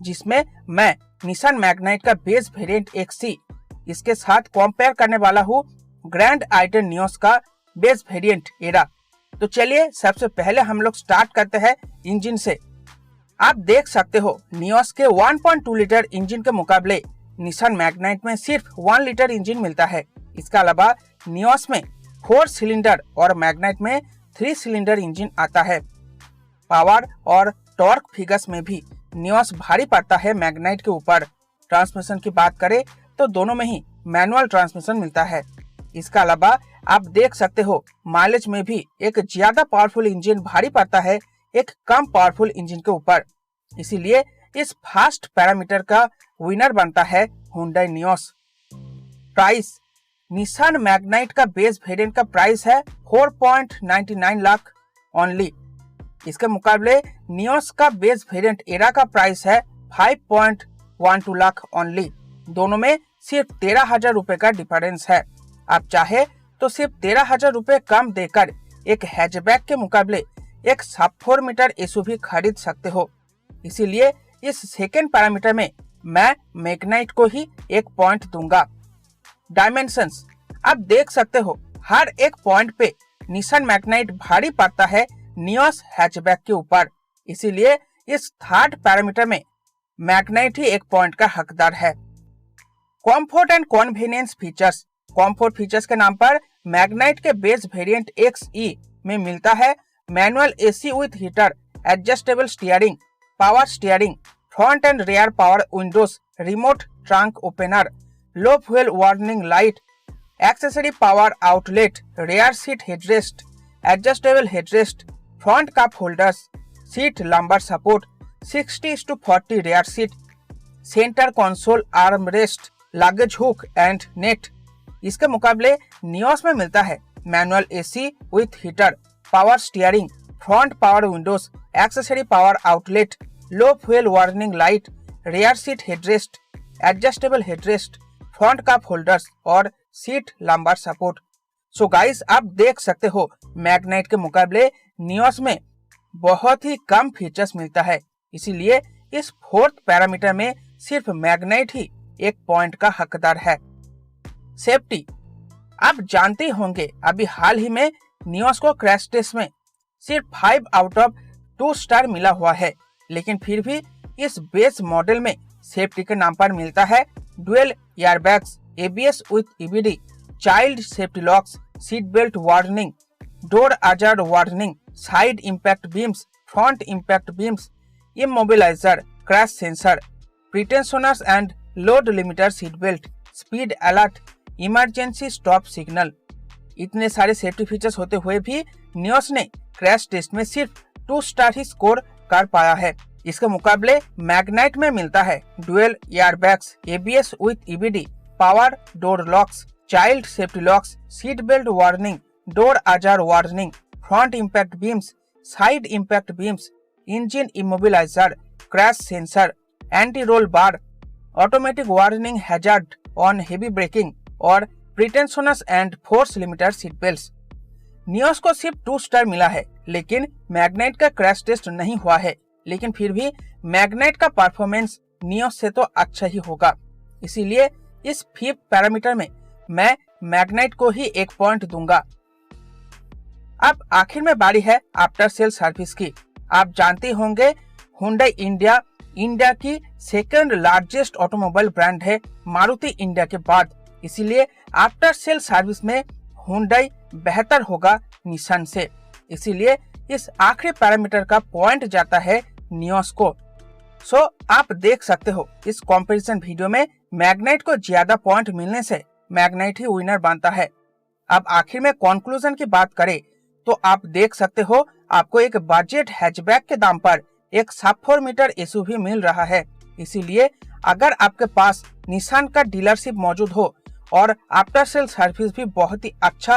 जिसमें मैं Nissan Magnite का बेस वेरिएंट XC इसके साथ कंपेयर करने वाला हूँ ग्रैंड आई-10 नियोस का बेस वेरिएंट एरा। तो चलिए सबसे पहले हम लोग स्टार्ट करते हैं इंजन से। आप देख सकते हो नियोस के 1.2 लीटर इंजन के मुकाबले निसान मैग्नाइट में सिर्फ 1 लीटर इंजन मिलता है। इसके अलावा नियोस में 4 सिलेंडर और मैग्नाइट में 3 सिलेंडर इंजन आता है। पावर और टॉर्क फिगर्स में भी नियोस भारी पड़ता है मैग्नाइट के ऊपर। ट्रांसमिशन की बात करें तो दोनों में ही मैनुअल ट्रांसमिशन मिलता है। इसके अलावा आप देख सकते हो माइलेज में भी एक ज्यादा पावरफुल इंजन भारी पड़ता है एक कम पावरफुल इंजन के ऊपर। इसीलिए इस फास्ट पैरामीटर का विनर बनता है Hyundai Nios. Price, Nissan Magnite का बेस वेरिएंट का प्राइस है 4.99 लाख ओनली। इसके मुकाबले नियोस का बेस वेरिएंट एरा का प्राइस है 5.12 लाख ओनली। दोनों में सिर्फ 13,000 रुपए का डिफरेंस है। आप चाहे तो सिर्फ 13,000 रुपए कम देकर एक हैचबैक के मुकाबले एक सब 4 मीटर एसयूवी खरीद सकते हो। इसीलिए इस सेकेंड पैरामीटर में मैं मैग्नाइट को ही 1 पॉइंट दूंगा। डायमेंशंस, आप देख सकते हो हर एक पॉइंट पे निसान मैग्नाइट भारी पड़ता है नियोस हैचबैक के ऊपर। इसीलिए इस थर्ड पैरामीटर में मैग्नाइट ही 1 पॉइंट का हकदार है। Comfort and convenience features, comfort features के नाम पर मैग्नाइट के बेस वेरिएंट XE में मिलता है manual AC with heater, adjustable steering, power steering, front end rear power Windows, remote trunk opener, low fuel warning light, accessory power outlet, rear seat headrest, adjustable headrest, front cup holders, seat lumbar support, 60:40 rear seat, centre console armrest, luggage hook and net. इसके मुकाबले Nios में मिलता है manual AC with heater, power steering, front power Windows, accessory power outlet, low fuel warning light, rear seat headrest, adjustable headrest, front cup holders और seat lumbar support. So guys, आप देख सकते हो मैग्नाइट के मुकाबले नियोस में बहुत ही कम features मिलता है। इसीलिए इस फोर्थ पैरामीटर में सिर्फ मैग्नाइट ही 1 पॉइंट का हकदार है। सेफ्टी, आप जानते होंगे अभी हाल ही में नियोस को क्रैश टेस्ट में सिर्फ 5 आउट ऑफ 2 स्टार मिला हुआ है, लेकिन फिर भी इस बेस मॉडल में सेफ्टी के नाम पर मिलता है dual airbags, ABS with EBD, child safety locks, seat belt warning, door hazard warning, side impact beams, front impact beams, immobiliser, crash sensor, pretensioners and load limiter seat belt, speed alert, emergency stop signal. इतने सारे safety features होते हुए भी Nios ने crash test में सिर्फ 2 star ही score कर पाया है। इसके मुकाबले मैग्नाइट में मिलता है dual airbags, ABS with EBD, power door locks, child safety locks, seat belt warning, door hazard warning, front impact beams, side impact beams, engine immobiliser, crash sensor, anti roll bar, automatic warning hazard on heavy braking और pretensioners and force limiter seat belts. Nios को सिर्फ 2 star मिला है, लेकिन Magnite का crash test नहीं हुआ है। लेकिन फिर भी मैग्नाइट का परफॉर्मेंस नियोस से तो अच्छा ही होगा। इसीलिए इस 5th पैरामीटर में मैं मैग्नाइट को ही 1 पॉइंट दूंगा। अब आखिर में बारी है आफ्टर सेल सर्विस की। आप जानते होंगे हुंडई इंडिया की सेकंड लार्जेस्ट ऑटोमोबाइल ब्रांड है मारुति इंडिया के बाद। इसीलिए आफ्टर सेल सर्विस में हुंडई बेहतर होगा निसान से। इसीलिए इस आखिरी पैरामीटर का पॉइंट जाता है नियोस को। सो आप देख सकते हो इस कंपैरिजन वीडियो में मैग्नाइट को ज्यादा पॉइंट मिलने से मैग्नाइट ही विनर बनता है। अब आखिर में कंक्लूजन की बात करें तो आप देख सकते हो आपको एक बजट हैचबैक के दाम पर एक सब 4 मीटर एसयूवी मिल रहा है। इसीलिए अगर आपके पास निसान का डीलरशिप मौजूद हो और आफ्टर सेल सर्विस भी बहुत ही अच्छा